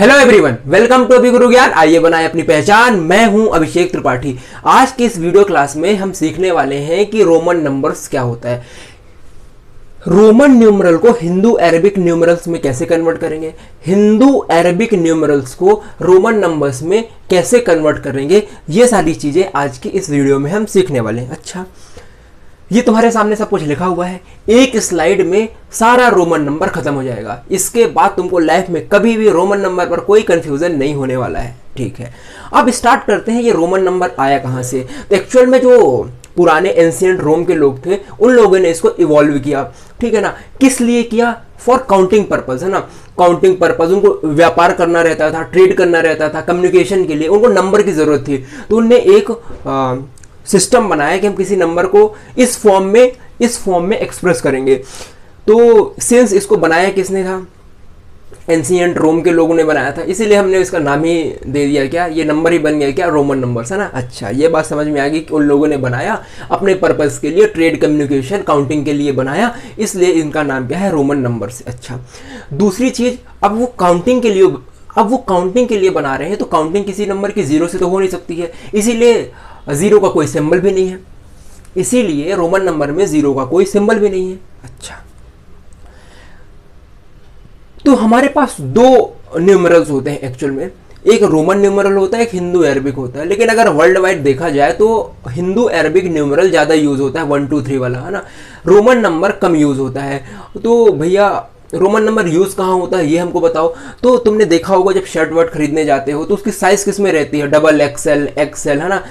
Hello everyone, welcome to अभी गुरु ज्ञान। आइए बनाए अपनी पहचान। मैं हूं अभिषेक त्रिपाठी। आज की इस वीडियो क्लास में हम सीखने वाले हैं कि रोमन नंबर्स क्या होता है, रोमन न्यूमरल को हिंदू अरेबिक न्यूमरल्स में कैसे कन्वर्ट करेंगे, हिंदू अरेबिक न्यूमरल्स को रोमन नंबर्स में कैसे कन्वर्ट करेंगे। ये सारी चीजें आज की इस वीडियो में हम सीखने वाले हैं। अच्छा, ये तुम्हारे सामने सब कुछ लिखा हुआ है, एक स्लाइड में सारा रोमन नंबर खत्म हो जाएगा। इसके बाद तुमको लाइफ में कभी भी रोमन नंबर पर कोई कंफ्यूजन नहीं होने वाला है। ठीक है, अब स्टार्ट करते हैं। ये रोमन नंबर आया कहाँ से? तो एक्चुअल में जो पुराने एंशिएंट रोम के लोग थे, उन लोगों ने इसको इवॉल्व किया। ठीक है ना, किस लिए किया? फॉर काउंटिंग पर्पज, है ना। काउंटिंग पर्पज, उनको व्यापार करना रहता था, ट्रेड करना रहता था, कम्युनिकेशन के लिए उनको नंबर की जरूरत थी। तो उनने एक सिस्टम बनाया कि हम किसी नंबर को इस फॉर्म में एक्सप्रेस करेंगे। तो सिंस इसको बनाया किसने था? एंशिएंट रोम के लोगों ने बनाया था, इसीलिए हमने इसका नाम ही दे दिया। क्या ये नंबर ही बन गया क्या? रोमन नंबर्स, है ना। अच्छा, ये बात समझ में आ गई कि उन लोगों ने बनाया अपने पर्पस के लिए, ट्रेड, कम्युनिकेशन, काउंटिंग के लिए बनाया, इसलिए इनका नाम क्या है? Roman numbers. अच्छा, दूसरी चीज, अब वो काउंटिंग के लिए बना रहे हैं, तो काउंटिंग किसी नंबर की जीरो से तो हो नहीं सकती है, इसीलिए जीरो का कोई सिंबल भी नहीं है, इसीलिए रोमन नंबर में जीरो का कोई सिंबल भी नहीं है। अच्छा, तो हमारे पास दो न्यूमरल्स होते हैं एक्चुअल में, एक रोमन न्यूमरल होता है, एक हिंदू अरबिक होता है। लेकिन अगर वर्ल्ड वाइड देखा जाए तो हिंदू अरबिक न्यूमरल ज़्यादा यूज होता है, 1 2 3 वाला, है ना। रोमन नंबर कम यूज होता है। तो भैया रोमन नंबर यूज कहाँ होता है ये हमको बताओ। तो तुमने देखा होगा जब शर्ट वर्ट खरीदने जाते हो तो उसकी साइज किस में रहती है? डबल एक्सएल, एक्सएल, है ना।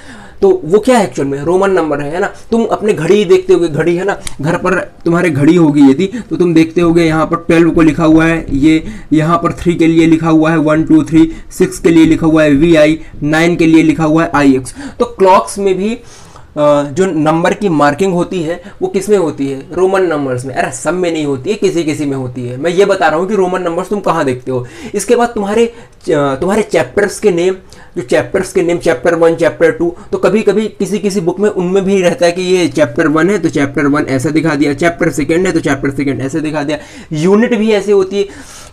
तो वो क्या है? एक्चुअल में रोमन नंबर है ना। तुम अपने घड़ी देखते होगे, घड़ी, है ना, घर पर तुम्हारे घड़ी होगी यदि, तो तुम देखते होगे यहाँ पर 12 को लिखा हुआ है, ये यहाँ पर 3 के लिए लिखा हुआ है 1 2 3, 6 के लिए लिखा हुआ है VI, 9 के लिए लिखा हुआ है IX। तो क्लॉक्स में भी जो नंबर की मार्किंग होती है वो किस में होती है? रोमन नंबर्स में। अरे सब में नहीं होती है, किसी किसी में होती है। मैं ये बता रहा हूँ कि रोमन नंबर्स तुम कहाँ देखते हो। इसके बाद तुम्हारे चैप्टर्स के नेम, चैप्टर 1, चैप्टर 2, तो कभी कभी किसी किसी बुक में उनमें भी रहता है कि ये चैप्टर 1 है तो चैप्टर 1 ऐसा दिखा दिया, चैप्टर 2 है तो चैप्टर 2 ऐसे दिखा दिया। यूनिट भी ऐसे होती है,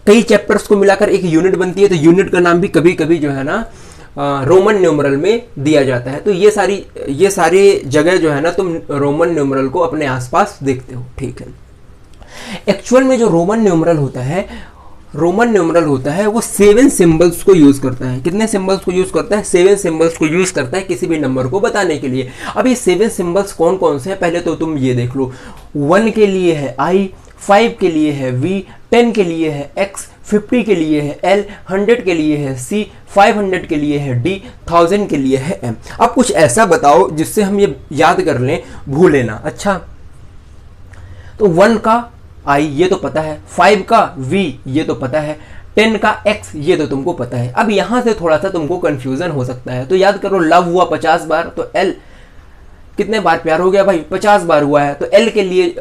कई चैप्टर्स को मिलाकर एक यूनिट बनती है, तो यूनिट का नाम भी कभी कभी जो है ना रोमन न्यूमरल में दिया जाता है। तो ये सारी जगह जो है ना, तुम रोमन न्यूमरल को अपने आसपास देखते हो। ठीक है, एक्चुअल में जो रोमन न्यूमरल होता है वो 7 सिंबल्स को यूज करता है। कितने सिंबल्स को यूज करता है? 7 सिंबल्स को यूज करता है किसी भी नंबर को बताने के लिए। अब ये 7 सिंबल्स कौन कौन से हैं पहले तो तुम ये देख लो। 1 के लिए है I, 5 के लिए है V, 10 के लिए है X, 50 के लिए है L, 100 के लिए है C, 500 के लिए है D, 1000 के लिए है M। अब कुछ ऐसा बताओ जिससे हम ये याद कर लें, भूले ना। अच्छा, तो 1 का I ये तो पता है, 5 का V ये तो पता है, 10 का X ये तो तुमको पता है। अब यहां से थोड़ा सा तुमको कंफ्यूजन हो सकता है, तो याद करो, लव हुआ 50 बार, तो L कितने बार प्यार हो गया भाई? 50 बार हुआ है। तो L के लिए,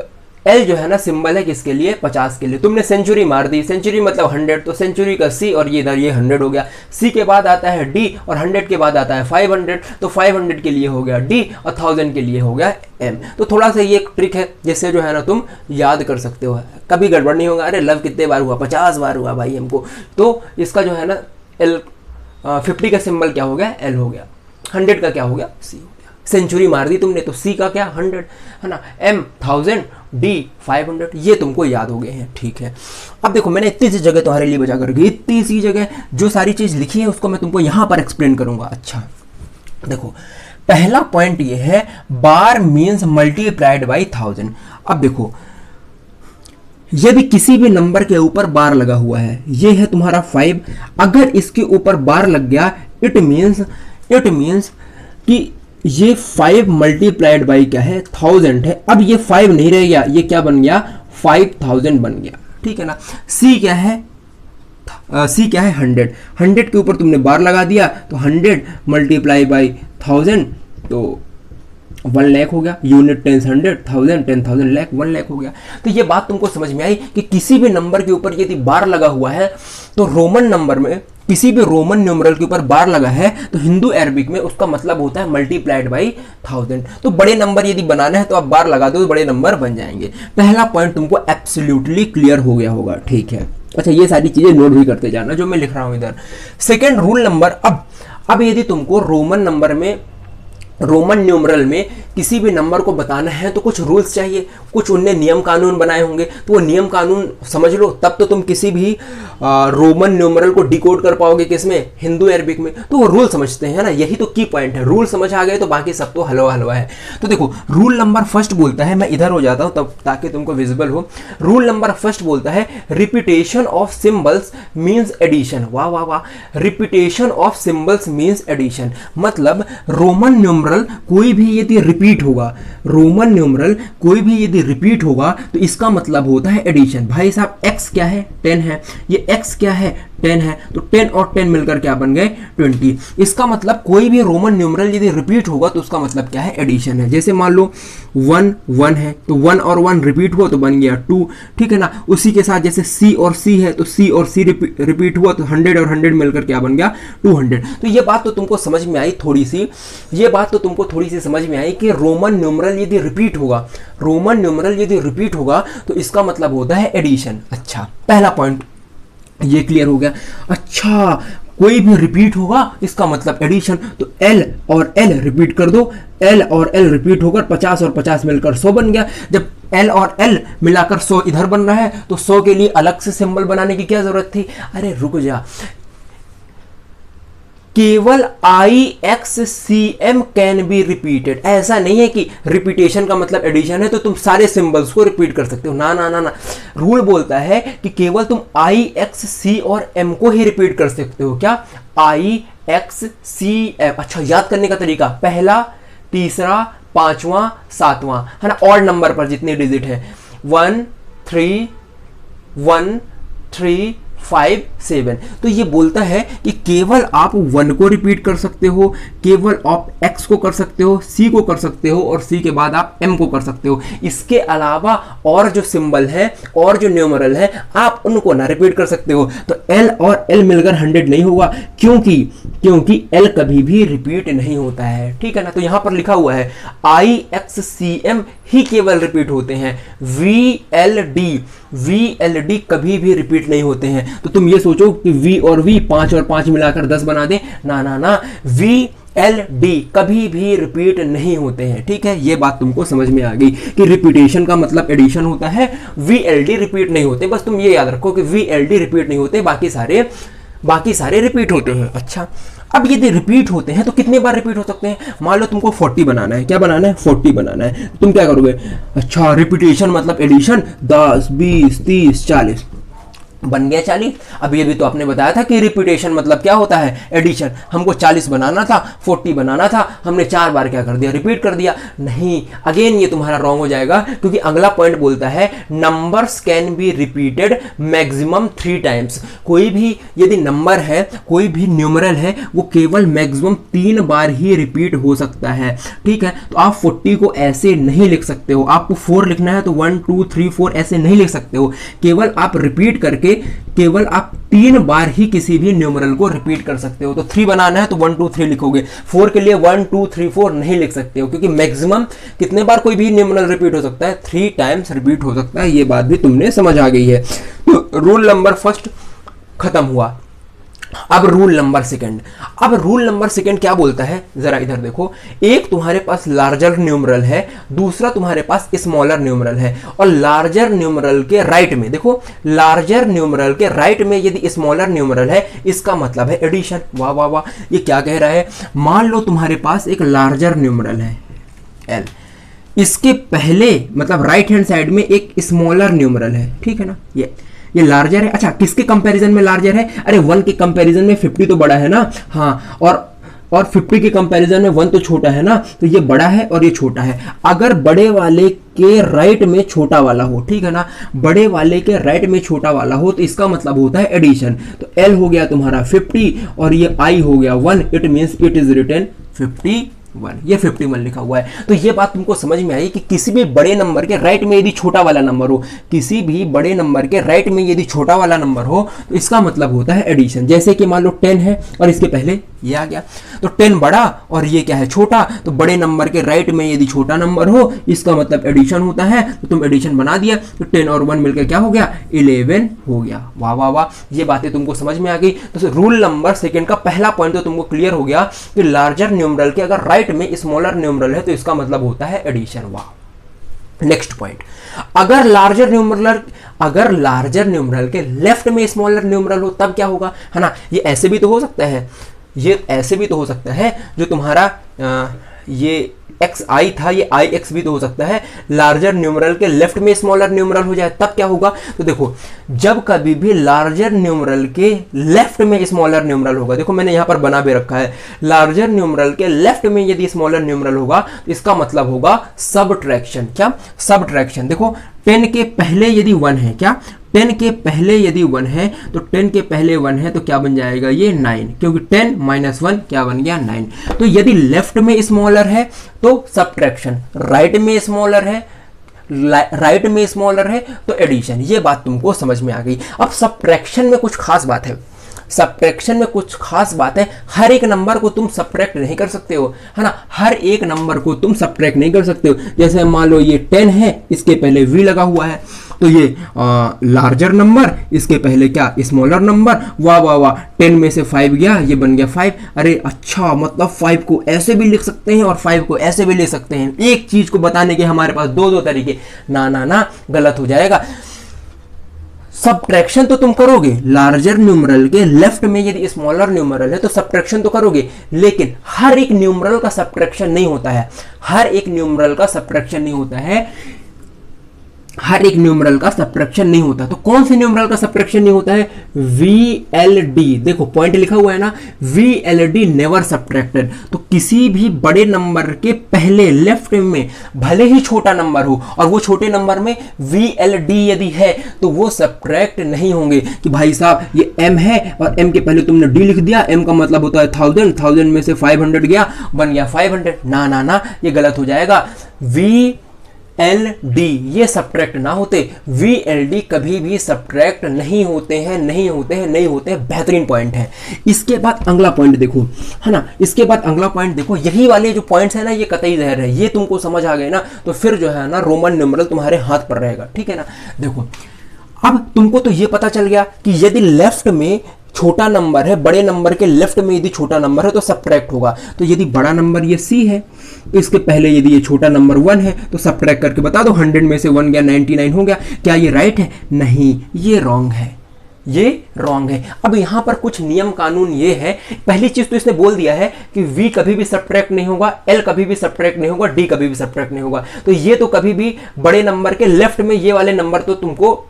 L जो है ना सिंबल है किसके लिए? 50 के लिए। तुमने सेंचुरी मार दी, सेंचुरी मतलब 100, तो सेंचुरी का C और ये इधर ये 100 हो गया। C के बाद आता है D और 100 के बाद आता है 500, तो 500 के लिए हो गया D और 1000 के लिए हो गया M। तो थोड़ा सा ये एक ट्रिक है जिससे जो है ना तुम याद कर सकते हो, कभी गड़बड़ नहीं होगा। अरे लव कितने बार हुआ? 50 बार हुआ भाई हमको। तो इसका जो है ना 50 का सिंबल क्या हो गया? L हो गया। 100 का क्या हो गया? C हो गया। सेंचुरी मार दी तुमने, तो C का क्या? 100, है ना। M 1000, D 500, ये तुमको याद हो गए हैं। ठीक है, अब देखो मैंने इतनी सी जगह तुम्हारे लिए बचा कर रखी, इतनी सी जगह, जो सारी चीज लिखी है उसको मैं तुमको यहां पर एक्सप्लेन करूंगा। अच्छा देखो, पहला पॉइंट ये है, बार मीन्स मल्टीप्लाइड बाई 1000। अब देखो, यदि किसी भी नंबर के ऊपर बार लगा हुआ है, ये है तुम्हारा 5, अगर इसके ऊपर बार लग गया, इट मीन्स कि ये 5 मल्टीप्लाइड बाई क्या है? 1000 है। अब ये 5 नहीं रह गया, ये क्या बन गया? 5000 बन गया। ठीक है ना। C क्या है? 100, 100 के ऊपर तुमने बार लगा दिया, तो 100 मल्टीप्लाई बाई 1000, तो 1 लाख हो गया। यूनिट 10 100, 1000 10,000, लाख, 1 लाख हो गया। तो ये बात तुमको समझ में आई कि किसी भी नंबर के ऊपर यदि बार लगा हुआ है, तो रोमन नंबर में किसी भी रोमन न्यूमरल के ऊपर बार लगा है, तो हिंदू अरबिक में उसका मतलब होता है मल्टीप्लाइड बाई 1000। तो बड़े नंबर यदि बनाना है तो आप बार लगा दो तो बड़े नंबर बन जाएंगे। पहला पॉइंट तुमको एब्सोल्युटली क्लियर हो गया होगा। ठीक है, अच्छा, ये सारी चीजें नोट भी करते जाना जो मैं लिख रहा हूं इधर। सेकेंड रूल नंबर, अब यदि तुमको रोमन न्यूमरल में किसी भी नंबर को बताना है तो कुछ रूल्स चाहिए, कुछ उनने नियम कानून बनाए होंगे, तो वो नियम कानून समझ लो, तब तो तुम किसी भी रोमन न्यूमरल को डिकोड कर पाओगे, किसमें, हिंदू अरबिक में। तो वो रूल समझते हैं ना, यही तो की पॉइंट है। रूल समझ आ गए तो बाकी सब तो हलवा हलवा है। तो देखो रूल नंबर फर्स्ट बोलता है, मैं इधर हो जाता हूं तब ताकि तुमको विजिबल हो। रूल नंबर फर्स्ट बोलता है repetition of symbols means addition. वाह वाह वाह, repetition of symbols means addition, मतलब रोमन न्यूमरल कोई भी यदि रिपीट होगा, रोमन न्यूमरल कोई भी यदि रिपीट होगा तो इसका मतलब होता है एडिशन। भाई साहब x क्या है, 10 है, ये x क्या है, 10 है, तो 10 और 10 मिलकर क्या बन गए, 20। इसका मतलब कोई भी रोमन न्यूमरल यदि रिपीट होगा तो उसका मतलब क्या है, एडिशन है। जैसे मान लो 1 1 है तो 1 और 1 रिपीट हुआ तो बन गया 2, ठीक है ना। उसी के साथ जैसे C और C है तो C और C रिपीट हुआ तो 100 और 100 मिलकर क्या बन गया, 200। तो ये बात तो तुमको समझ में आई थोड़ी सी, ये बात तो तुमको थोड़ी सी समझ में आई कि रोमन न्यूमरल यदि रिपीट होगा, रोमन न्यूमरल यदि रिपीट होगा तो इसका मतलब होता है एडिशन। अच्छा, पहला पॉइंट ये क्लियर हो गया। अच्छा, कोई भी रिपीट होगा इसका मतलब एडिशन, तो L और L रिपीट कर दो, L और L रिपीट होकर 50 और 50 मिलकर 100 बन गया। जब L और L मिलाकर 100 इधर बन रहा है तो 100 के लिए अलग से सिंबल बनाने की क्या जरूरत थी। अरे रुक जा, केवल IXCM कैन बी रिपीटेड। ऐसा नहीं है कि रिपीटेशन का मतलब एडिशन है तो तुम सारे सिंबल्स को रिपीट कर सकते हो, ना ना ना ना। रूल बोलता है कि केवल तुम IXC और M को ही रिपीट कर सकते हो। क्या, IXCM। अच्छा, याद करने का तरीका, पहला, तीसरा, पांचवा, सातवां, है ना, ऑड नंबर पर जितने डिजिट है, 1 3 1 3 5 7। तो ये बोलता है कि केवल आप 1 को रिपीट कर सकते हो, केवल आप x को कर सकते हो, c को कर सकते हो और c के बाद आप m को कर सकते हो। इसके अलावा और जो सिंबल है और जो न्यूमरल है आप उनको ना रिपीट कर सकते हो। तो l और l मिलकर 100 नहीं होगा, क्योंकि l कभी भी रिपीट नहीं होता है, ठीक है ना। तो यहां पर लिखा हुआ है IXCM ही केवल रिपीट होते हैं, VLD कभी भी रिपीट नहीं होते हैं। तो तुम ये सोचो कि V और V 5 और 5 मिलाकर 10 बना दें, ना ना ना, VLD कभी भी रिपीट नहीं होते हैं, ठीक है। ये बात तुमको समझ में आ गई कि रिपीटेशन का मतलब एडिशन होता है, VLD रिपीट नहीं होते। बस तुम ये याद रखो कि VLD रिपीट नहीं होते, बाकी सारे रिपीट होते हैं। अच्छा, अब यदि रिपीट होते हैं तो कितने बार रिपीट हो सकते हैं। मान लो तुमको 40 बनाना है, क्या बनाना है, 40 बनाना है, तुम क्या करोगे। अच्छा, रिपीटेशन मतलब एडिशन, 10 20 30 40 बन गया 40। अब ये भी तो आपने बताया था कि रिपीटेशन मतलब क्या होता है, एडिशन। हमको 40 बनाना था, 40 बनाना था, हमने 4 बार क्या कर दिया, रिपीट कर दिया। नहीं, अगेन ये तुम्हारा रॉन्ग हो जाएगा, क्योंकि अगला पॉइंट बोलता है numbers can be repeated maximum 3 times. कोई भी यदि नंबर है, कोई भी न्यूमरल है, वो केवल मैक्सिमम 3 बार ही रिपीट हो सकता है, ठीक है। तो आप 40 को ऐसे नहीं लिख सकते हो, आपको 4 लिखना है तो 1 2 3 4 ऐसे नहीं लिख सकते हो। केवल आप रिपीट करके केवल आप 3 बार ही किसी भी न्यूमरल को रिपीट कर सकते हो। तो 3 बनाना है तो 1 2 3 लिखोगे, 4 के लिए 1 2 3 4 नहीं लिख सकते हो, क्योंकि मैक्सिमम कितने बार कोई भी न्यूमरल रिपीट हो सकता है, 3 टाइम्स रिपीट हो सकता है। ये बात भी तुमने समझ आ गई है। तो रूल नंबर फर्स्ट खत्म हुआ। अब रूल नंबर सेकंड क्या बोलता है, जरा इधर देखो। एक तुम्हारे पास लार्जर न्यूमरल है, दूसरा तुम्हारे पास स्मॉलर न्यूमरल है, और लार्जर न्यूमरल के राइट में देखो, लार्जर न्यूमरल के राइट में यदि स्मॉलर न्यूमरल है, इसका मतलब है एडिशन। वाह वाह वाह, ये क्या कह रहा है। मान लो तुम्हारे पास एक लार्जर न्यूमरल है L, इसके पहले मतलब राइट हैंड साइड में एक स्मॉलर न्यूमरल है, ठीक है ना, ये लार्जर है। अच्छा, किसके कंपैरिजन में लार्जर है, अरे 1 के कंपैरिजन में 50 तो बड़ा है ना, हाँ, और 50 के कंपैरिजन में 1 तो छोटा है ना, तो ये बड़ा है और ये छोटा है। अगर बड़े वाले के राइट में छोटा वाला हो, ठीक है ना, बड़े वाले के राइट में छोटा वाला हो, तो इसका मतलब होता है एडिशन। तो L हो गया तुम्हारा 50 और ये I हो गया 1, it means it is written 51, ये 51 लिखा हुआ है। तो ये बात तुमको समझ में आई कि किसी भी बड़े नंबर के राइट में यदि छोटा वाला नंबर हो, किसी भी बड़े नंबर के राइट में यदि छोटा वाला नंबर हो, तो इसका मतलब होता है एडिशन। जैसे कि मान लो 10 है और इसके पहले ये आ गया, तो 10 बड़ा और ये क्या है छोटा, तो बड़े नंबर के राइट में यदि छोटा नंबर हो इसका मतलब एडिशन होता है, तो तुम एडिशन बना दिया, तो 10 और 1 मिलकर क्या हो गया 11 हो गया। वाह वाह वाह, ये बातें तुमको समझ में आ गई। तो रूल नंबर सेकंड का पहला पॉइंट तो तुमको क्लियर हो गया कि लार्जर न्यूमरल के अगर राइट में स्मॉलर न्यूमरल है तो इसका मतलब होता है एडिशन। वाह। नेक्स्ट पॉइंट, अगर लार्जर न्यूमरल के लेफ्ट में स्मॉलर न्यूमरल हो तब क्या होगा, है ना। ये ऐसे भी तो हो सकता है, ये ऐसे भी तो हो सकता है, जो तुम्हारा ये xi था ये ix भी तो हो सकता है। लार्जर न्यूमरल के लेफ्ट में स्मॉलर न्यूमरल हो जाए तब क्या होगा, तो देखो जब कभी भी लार्जर न्यूमरल के लेफ्ट में स्मॉलर न्यूमरल होगा, देखो मैंने यहां पर बना भी रखा है, लार्जर न्यूमरल के लेफ्ट में यदि स्मॉलर न्यूमरल होगा तो इसका मतलब होगा सबट्रैक्शन। क्या सबट्रैक्शन, देखो 10 के पहले यदि 1 है, क्या 10 के पहले यदि 1 है तो 10 के पहले 1 है तो क्या बन जाएगा ये 9, क्योंकि 10 - 1 क्या बन गया 9। तो यदि लेफ्ट में स्मॉलर है तो सबट्रैक्शन, राइट में स्मॉलर है तो एडिशन। ये बात तुमको समझ में आ गई। अब सबट्रैक्शन में कुछ खास बात है, सबट्रैक्शन में कुछ खास बात है, हर एक नंबर को तुम सबट्रैक्ट नहीं कर सकते हो, है ना, हर एक नंबर को तुम सबट्रैक्ट नहीं कर सकते हो। जैसे मान लो ये 10 है, इसके पहले v लगा हुआ है, तो ये लार्जर नंबर, इसके पहले क्या स्मॉलर नंबर, वाह वाह वाह 10 में से 5 गया, ये बन गया 5। अरे अच्छा, मतलब 5 को ऐसे भी लिख सकते हैं और 5 को ऐसे भी लिख सकते हैं। एक चीज को बताने के हमारे पास दो तरीके, ना गलत हो जाएगा। सबट्रैक्शन तो तुम करोगे, लार्जर न्यूमरल के लेफ्ट में यदि स्मॉलर न्यूमरल है तो सबट्रैक्शन तो करोगे, लेकिन हर एक न्यूमरल का सबट्रैक्शन नहीं होता है, हर एक न्यूमरल का सबट्रैक्शन नहीं होता है, हर एक न्यूमरल का सबट्रैक्शन नहीं होता। तो कौन से न्यूमरल का सबट्रैक्शन नहीं होता है, VLD, देखो पॉइंट लिखा हुआ है ना, VLD नेवर सबट्रैक्टेड। तो किसी भी बड़े नंबर के पहले लेफ्ट में भले ही छोटा नंबर हो और वो छोटे नंबर में VLD यदि है तो वो सबट्रैक्ट नहीं होंगे। कि भाई साहब ये M है और M के पहले तुमने D लिख दिया, M का मतलब होता है 1000 में से 500 गया, बन गया 500, ना ये गलत हो जाएगा। VLD ये सबट्रैक्ट ना होते, VLD कभी भी सबट्रैक्ट नहीं होते हैं। बेहतरीन पॉइंट है। इसके बाद अगला पॉइंट देखो, है ना, इसके बाद अगला पॉइंट देखो, यही वाले जो पॉइंट्स है ना ये कतई जहर है, ये तुमको समझ आ गए ना तो फिर जो है ना रोमन न्यूमरल तुम्हारे हाथ पर रहेगा, ठीक है ना। देखो अब तुमको तो ये पता चल गया कि यदि लेफ्ट में छोटा नंबर है, बड़े नंबर के लेफ्ट में यदि छोटा नंबर है तो सबट्रैक्ट होगा। तो यदि बड़ा नंबर ये C है, इसके पहले यदि ये छोटा नंबर 1 है तो सबट्रैक्ट करके बता दो, 100 में से 1 गया 99 हो गया। क्या ये राइट है? नहीं, ये रॉन्ग है, ये रॉन्ग है। अब यहां पर कुछ नियम कानून ये है, पहली चीज तो इसने बोल दिया है कि V कभी भी सबट्रैक्ट नहीं होगा, L कभी भी सबट्रैक्ट नहीं होगा, D कभी भी सबट्रैक्ट नहीं होगा। तो ये तो कभी भी बड़े नंबर के लेफ्ट में ये वाले नंबर तो तुमको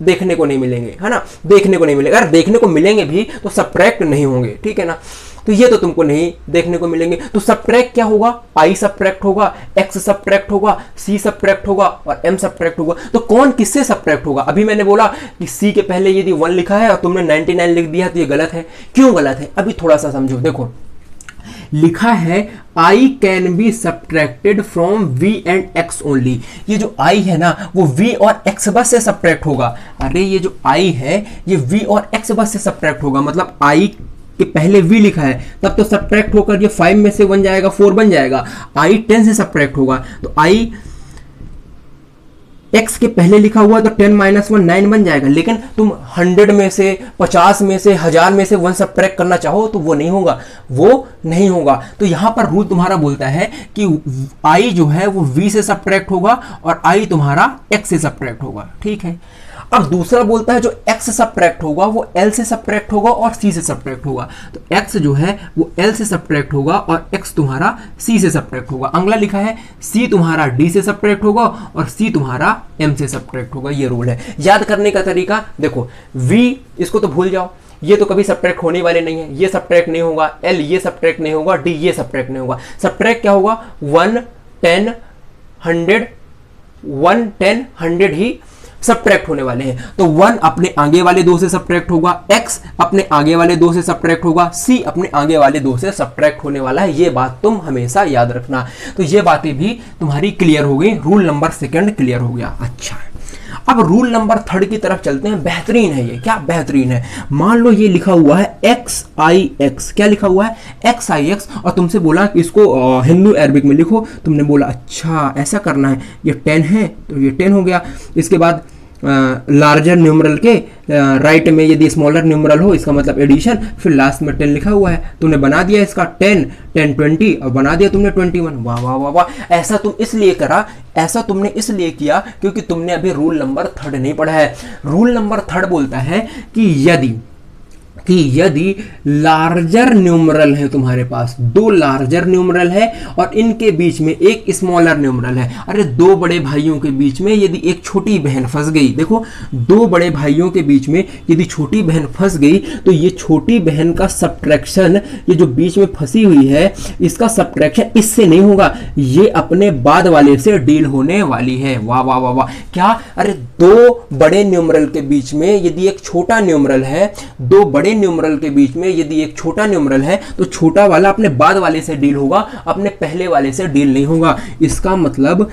देखने को नहीं मिलेंगे, है ना, देखने को नहीं मिलेगा। अगर देखने को मिलेंगे भी तो सबट्रैक्ट नहीं होंगे, ठीक है ना। तो ये तो तुमको नहीं देखने को मिलेंगे। तो सबट्रैक्ट क्या होगा, I सबट्रैक्ट होगा, X सबट्रैक्ट होगा, C सबट्रैक्ट होगा और M सबट्रैक्ट होगा। तो कौन किससे सबट्रैक्ट होगा? अभी मैंने बोला कि C के पहले यदि 1 लिखा है और तुमने 99 लिख दिया तो ये गलत है। क्यों गलत है? अभी थोड़ा सा समझो। देखो लिखा है I can be subtracted from V and X only. ये जो I है ना वो V और X बस से सबट्रैक्ट होगा। अरे ये जो I है ये V और X बस से सबट्रैक्ट होगा, मतलब I के पहले V लिखा है तब तो सबट्रैक्ट होकर ये 5 में से 1 जाएगा 4 बन जाएगा। I 10 से सबट्रैक्ट होगा तो I X के पहले लिखा हुआ तो 10 - 1 9 बन जाएगा। लेकिन तुम 100 में से 50 में से 1000 में से 1 सबट्रैक्ट करना चाहो तो वो नहीं होगा, वो नहीं होगा। तो यहां पर रूल तुम्हारा बोलता है कि I जो है वो V से सबट्रैक्ट होगा और I तुम्हारा X से सबट्रैक्ट होगा, ठीक है। अब दूसरा बोलता है जो X सबट्रैक्ट होगा वो L से सबट्रैक्ट होगा और C से सबट्रैक्ट होगा। तो X जो है वो L से सबट्रैक्ट होगा और X तुम्हारा C से सबट्रैक्ट होगा। अगला लिखा है C तुम्हारा D से सबट्रैक्ट होगा और C तुम्हारा M से सबट्रैक्ट होगा। ये रूल है। याद करने का तरीका देखो, V इसको तो भूल जाओ, ये तो कभी सबट्रैक्ट होने वाले नहीं है, ये सबट्रैक्ट नहीं होगा, L ये सबट्रैक्ट नहीं होगा, D ये सबट्रैक्ट नहीं होगा। सबट्रैक्ट क्या होगा? 1 10 100 1 10 100 ही सबट्रैक्ट होने वाले हैं। तो 1 अपने आगे वाले 2 से सबट्रैक्ट होगा, X अपने आगे वाले 2 से सबट्रैक्ट होगा, C अपने आगे वाले 2 से सबट्रैक्ट होने वाला है। ये बात तुम हमेशा याद रखना। तो ये बातें भी तुम्हारी क्लियर हो गई, रूल नंबर 2 क्लियर हो गया। अच्छा, अब रूल नंबर थर्ड की तरफ चलते हैं। बेहतरीन है ये, क्या बेहतरीन है। मान लो ये लिखा हुआ है XIX, क्या लिखा हुआ है XIX, और तुमसे बोला कि इसको हिंदू अरबिक में लिखो। तुमने बोला अच्छा ऐसा करना है, ये 10 है तो ये 10 हो गया। इसके बाद लार्जर न्यूमरल के राइट में यदि स्मॉलर न्यूमरल हो इसका मतलब एडिशन, फिर लास्ट में 10 लिखा हुआ है। तुमने बना दिया इसका 10 10 20 और बना दिया तुमने 21। वाह वाह वाह वाह। ऐसा तुम इसलिए करा, ऐसा तुमने इसलिए किया क्योंकि तुमने अभी रूल नंबर थर्ड नहीं पढ़ा है। रूल नंबर थर्ड बोलता है कि यदि लार्जर न्यूमरल है तुम्हारे पास, दो लार्जर न्यूमरल है और इनके बीच में एक स्मॉलर न्यूमरल है। अरे दो बड़े भाइयों के बीच में यदि एक छोटी बहन फंस गई, देखो दो बड़े भाइयों के बीच में यदि छोटी बहन फंस गई तो ये छोटी बहन का सब्ट्रैक्शन, ये जो बीच में फंसी हुई है इसका सब्ट्रैक्शन इससे नहीं होगा, ये अपने बाद वाले से डील होने वाली है। वाह वाह वाह वाह। क्या? अरे दो बड़े न्यूमरल के बीच में यदि एक छोटा न्यूमरल है, दो बड़े न्यूमरल के बीच में यदि एक छोटा न्यूमरल है तो छोटा वाला अपने बाद वाले से डील होगा, अपने पहले वाले से डील नहीं होगा। इसका मतलब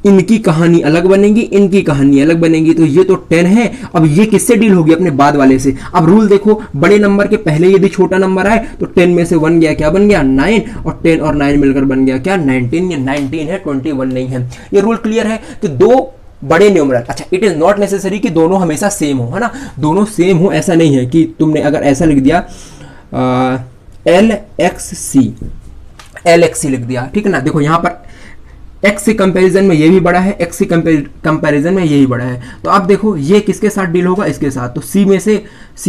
इनकी कहानी अलग बनेगी, इनकी कहानी अलग बनेगी। तो ये तो 10 है, अब ये किससे डील होगी? अपने बाद वाले से। अब रूल देखो, बड़े नंबर के पहले यदि छोटा नंबर आए तो 10 में से 1 गया, क्या बन गया 9, और 10 और 9 मिलकर बन गया क्या 19। ये 19 है, 21 नहीं है। ये रूल क्लियर है कि दो बड़े न्यूमरल, अच्छा इट इज नॉट नेसेसरी कि दोनों हमेशा सेम हो, है ना, दोनों सेम हो ऐसा नहीं है कि तुमने अगर ऐसा लिख दिया LXC लिख दिया, ठीक है ना। देखो यहाँ पर x से कंपैरिजन में ये भी बड़ा है, x से कंपैरिजन में ये भी बड़ा है। तो अब देखो ये किसके साथ डील होगा? इसके साथ। तो c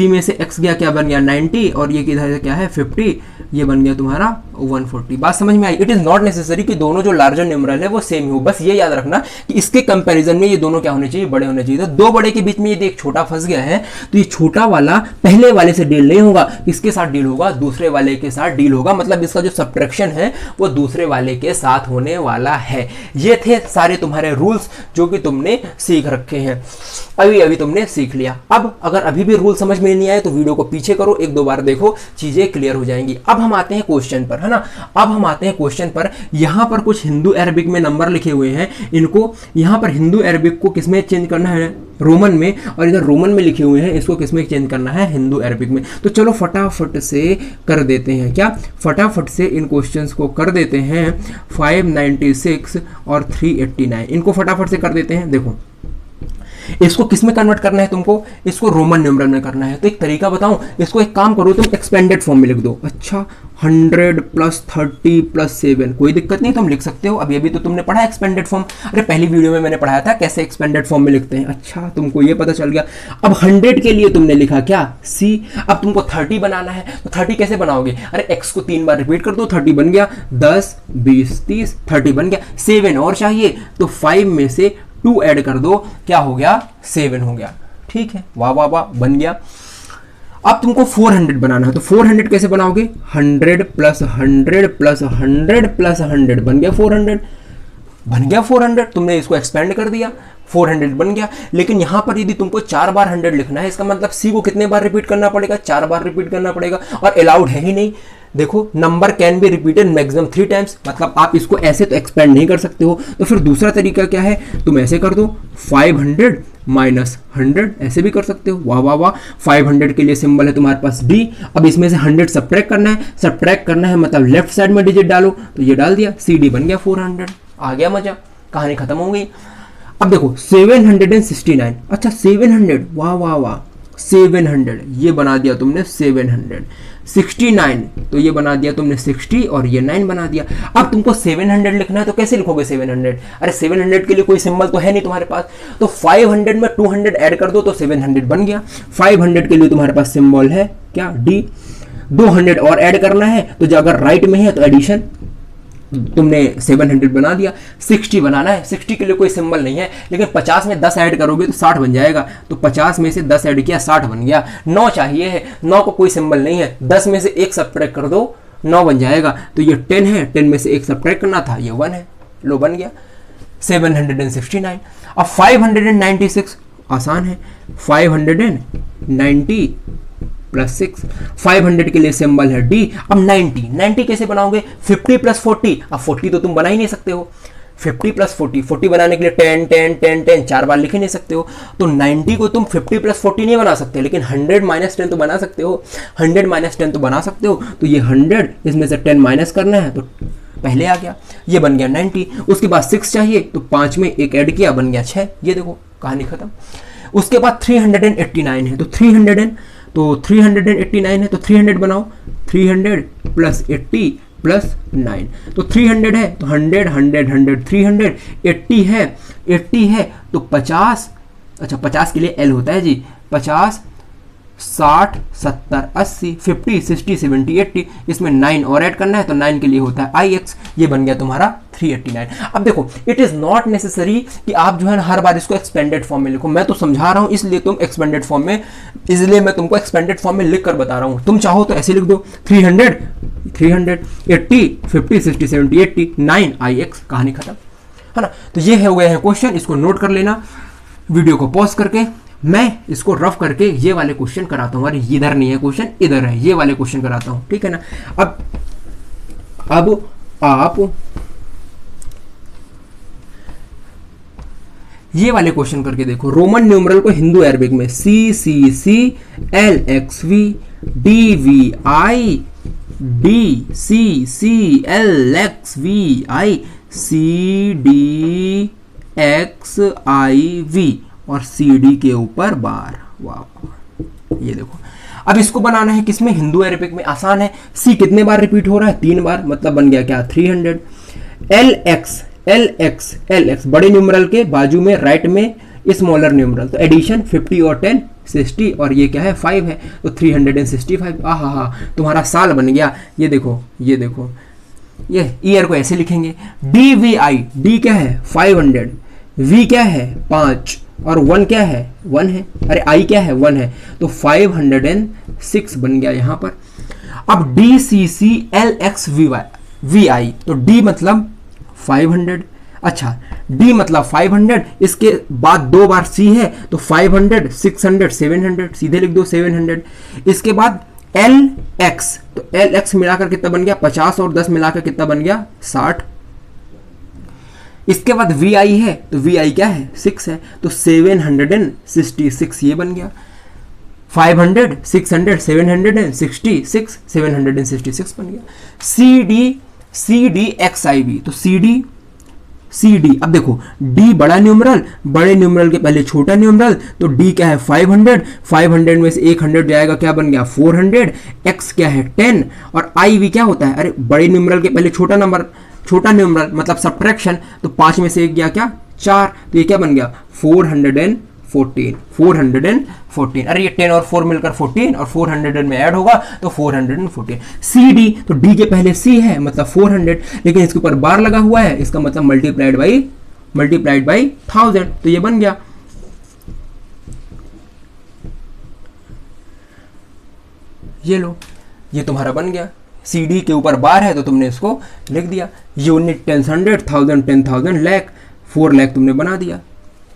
में से x गया, क्या बन गया 90, और ये किधर से क्या है 50, ये बन गया तुम्हारा 140। बात समझ में आई? इट इज नॉट नेसेसरी कि दोनों जो लार्जर न्यूमरल है वो सेम हो, बस ये याद रखना कि इसके कंपैरिजन में ये दोनों क्या होने चाहिए, बड़े होने चाहिए। तो दो बड़े के बीच में यदि एक छोटा फंस गया है तो ये छोटा वाला पहले वाले से डील नहीं होगा, किसके साथ डील होगा? दूसरे वाले के साथ डील होगा। मतलब इसका जो सब्ट्रैक्शन है वो दूसरे वाले के साथ होने वाला है। ये थे सारे तुम्हारे रूल्स जो कि तुमने सीख रखे हैं, अभी तुमने सीख लिया। अब अगर अभी भी रूल समझ में नहीं आए तो वीडियो को पीछे करो, एक दो बार देखो, चीजें क्लियर हो जाएंगी। अब हम आते हैं क्वेश्चन पर, है ना। अब हम आते हैं क्वेश्चन पर। यहां पर कुछ हिंदू अरबिक में नंबर लिखे हुए हैं, इनको यहां पर हिंदू अरबिक को किसमें चेंज करना है? रोमन में। और इधर रोमन में लिखे हुए हैं, इसको किसमें चेंज करना है? हिंदू अरबिक में। तो चलो फटाफट से कर देते हैं, क्या फटाफट से इन क्वेश्चंस को कर देते हैं। 596 और 389 इनको फटाफट से कर देते हैं। देखो इसको किस में कन्वर्ट करना है तुमको? इसको रोमन न्यूमरल में करना है। तो एक तरीका बताऊं, इसको एक काम करो, तुम एक्सपेंडेड फॉर्म में लिख दो। अच्छा 100 + 30 + 7, कोई दिक्कत नहीं, तुम लिख सकते हो। अभी तो तुमने पढ़ा एक्सपेंडेड फॉर्म, अरे पहली वीडियो में मैंने पढ़ाया था कैसे एक्सपेंडेड फॉर्म में लिखते हैं। अच्छा तुमको ये पता चल गया। अब 100 के लिए तुमने लिखा क्या C। अब तुमको 30 बनाना है, तो 30 कैसे बनाओगे? अरे x को 3 बार रिपीट कर दो, 30 बन गया, 10 20 30, 30 बन गया। 7 और चाहिए तो 5 में से 2 ऐड कर दो, क्या हो गया 7 हो गया। ठीक है, वाह वाह वाह, बन गया। अब तुमको 400 बनाना है, तो 400 कैसे बनाओगे? 100 + 100 + 100 + 100 बन गया 400, बन गया 400। तुमने इसको एक्सपेंड कर दिया, 400 बन गया। लेकिन यहां पर यदि तुमको 4 बार 100 लिखना है, इसका मतलब C को कितने बार रिपीट करना पड़ेगा? 4 बार रिपीट करना पड़ेगा, और अलाउड है ही नहीं। देखो number can be repeated maximum 3 times, मतलब आप इसको ऐसे तो एक्सपेंड नहीं कर सकते हो। तो फिर दूसरा तरीका क्या है? तुम ऐसे कर दो, 500 - 100, ऐसे भी कर सकते हो। वाह वाह वाह। 500 के लिए सिंबल है तुम्हारे पास D। अब इसमें से 100 सब्ट्रैक्ट करना है, मतलब लेफ्ट साइड में डिजिट डालो, तो ये डाल दिया, CD बन गया 400। आ गया मजा, कहानी खत्म हो गई। अब देखो 769, अच्छा 700, वाह वाह वाह, 700 ये बना दिया तुमने 700। 69 तो ये बना दिया तुमने 60, और ये 9 बना दिया। अब तुमको 700 लिखना है, तो कैसे लिखोगे 700? अरे 700 के लिए कोई सिंबल तो है नहीं तुम्हारे पास, तो 500 में 200 ऐड कर दो तो 700 बन गया। 500 के लिए तुम्हारे पास सिंबल है क्या D। 200 और ऐड करना है, तो जो अगर राइट में है तो एडिशन, तुमने 700 बना दिया। 60 बनाना है, 60 के लिए कोई सिंबल नहीं है, लेकिन 50 में 10 ऐड करोगे तो 60 बन जाएगा। तो 50 में से 10 ऐड किया, 60 बन गया। 9 चाहिए है, 9 को कोई सिंबल नहीं है, 10 में से 1 सब्ट्रैक्ट कर दो, 9 बन जाएगा। तो ये 10 है, 10 में से 1 सब्ट्रैक्ट करना था, ये 1 है, लो बन गया 769। अब 596 आसान है, 590 + 6, 500 के लिए सिंबल है D। अब 90 कैसे बनाओगे? 50 + 40, अब 40 तो तुम बना ही नहीं सकते हो, 50 प्लस 40, 40 बनाने के लिए 10 10 10 10 4 बार लिख ही नहीं सकते हो। तो 90 को तुम 50 प्लस 40 नहीं बना सकते, लेकिन 100 माइनस 10 तो बना सकते हो, 100 माइनस 10 तो बना सकते हो। तो ये 100, इसमें से 10 माइनस करना है तो पहले आ गया, ये बन गया 90। उसके बाद 6 चाहिए तो 5 में एक ऐड किया, बन गया 6। ये देखो कहानी खत्म। उसके बाद 389 है, तो 389 है तो 300 बनाओ, 300 प्लस 80 प्लस 9, तो 300 है तो 100 100 100 300, 80 है तो 50, अच्छा 50 के लिए L होता है जी, 50 60 70 80 50 60 70 80, इसमें 9 और ऐड करना है तो 9 के लिए होता है IX। ये बन गया तुम्हारा 389। अब देखो इट इज़ नॉट नेसेसरी कि आप जो है हर बार इसको एक्सपेंडेड फॉर्म में लिखो, मैं तो समझा रहा हूँ इसलिए तुम एक्सपेंडेड फॉर्म में, इसलिए मैं तुमको एक्सपेंडेड फॉर्म में लिख कर बता रहा हूँ। तुम चाहो तो ऐसे लिख दो 300 80 50 60 70 80 9 IX, कहानी खत्म, है ना। तो ये है हुए हैं क्वेश्चन, इसको नोट कर लेना। वीडियो को पॉज करके मैं इसको रफ करके ये वाले क्वेश्चन कराता हूँ। अरे इधर नहीं है क्वेश्चन, इधर है, ये वाले क्वेश्चन कराता हूँ, ठीक है ना। अब आप ये वाले क्वेश्चन करके देखो। रोमन न्यूमरल को हिंदू अरबिक में CCC LXV DVI DCC LXVI CDXIV और CD के ऊपर बार। वाह, ये देखो। अब इसको बनाना है किसमें, हिंदू अरेबिक में। आसान है। C कितने बार रिपीट हो रहा है, 3 बार, मतलब बन गया क्या 300। LX बड़े न्यूमरल के बाजू में राइट में स्मॉलर न्यूमरल, तो एडिशन 50 और 10 60, और ये क्या है 5 है, तो 365। आहा, तुम्हारा साल बन गया। ये देखो ये ईयर को ऐसे लिखेंगे। DVI, D क्या है 500, V क्या है 5 और 1 क्या है 1 है, अरे I क्या है 1 है, तो 506 बन गया यहाँ पर। अब DCC LXVI, तो D मतलब 500, अच्छा D मतलब 500, इसके बाद 2 बार C है तो 500 600 700, सीधे लिख दो 700। इसके बाद LX, तो LX मिलाकर कितना बन गया 50 और 10 मिलाकर कितना बन गया 60। इसके बाद VI है तो VI क्या है 6 है, तो 766 ये बन गया। 500 600 766 766 बन गया। CDXIV, तो CD, अब देखो D बड़ा न्यूमरल, बड़े न्यूमरल के पहले छोटा न्यूमरल, तो D क्या है 500 में से 100 जाएगा, क्या बन गया 400। X क्या है 10 और IV क्या होता है, अरे बड़े न्यूमरल के पहले छोटा न्यूमरल मतलब सब्ट्रैक्शन, तो 5 में से 1 गया क्या 4, तो ये क्या बन गया 414। अरे ये 10 और 4 मिलकर 14 और 400 में ऐड होगा तो 414। CD, तो D के पहले C है मतलब 400, लेकिन इसके ऊपर बार लगा हुआ है, इसका मतलब मल्टीप्लाइड बाई 1000, तो ये बन गया। ये लो, ये तुम्हारा बन गया। CD के ऊपर बार है तो तुमने इसको लिख दिया। यूनिट 10 100 1000 10,000 लाख 4 लाख तुमने बना दिया,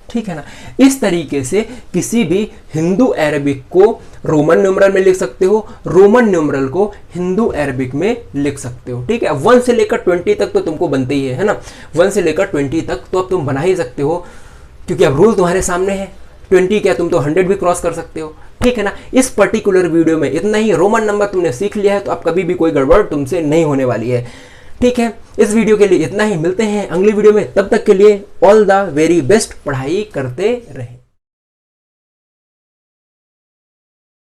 ठीक है ना। इस तरीके से किसी भी हिंदू अरबिक को रोमन न्यूमरल में लिख सकते हो, रोमन न्यूमरल को हिंदू अरबिक में लिख सकते हो, ठीक है। 1 से लेकर 20 तक तो तुमको बनते ही है ना। 1 से लेकर 20 तक तो अब तुम बना ही सकते हो, क्योंकि अब रूल तुम्हारे सामने है। 20 क्या, तुम तो 100 भी क्रॉस कर सकते हो, ठीक है ना। इस पर्टिकुलर वीडियो में इतना ही। रोमन नंबर तुमने सीख लिया है तो अब कभी भी कोई गड़बड़ तुमसे नहीं होने वाली है, ठीक है। इस वीडियो के लिए इतना ही, मिलते हैं अगली वीडियो में, तब तक के लिए ऑल द वेरी बेस्ट, पढ़ाई करते रहें।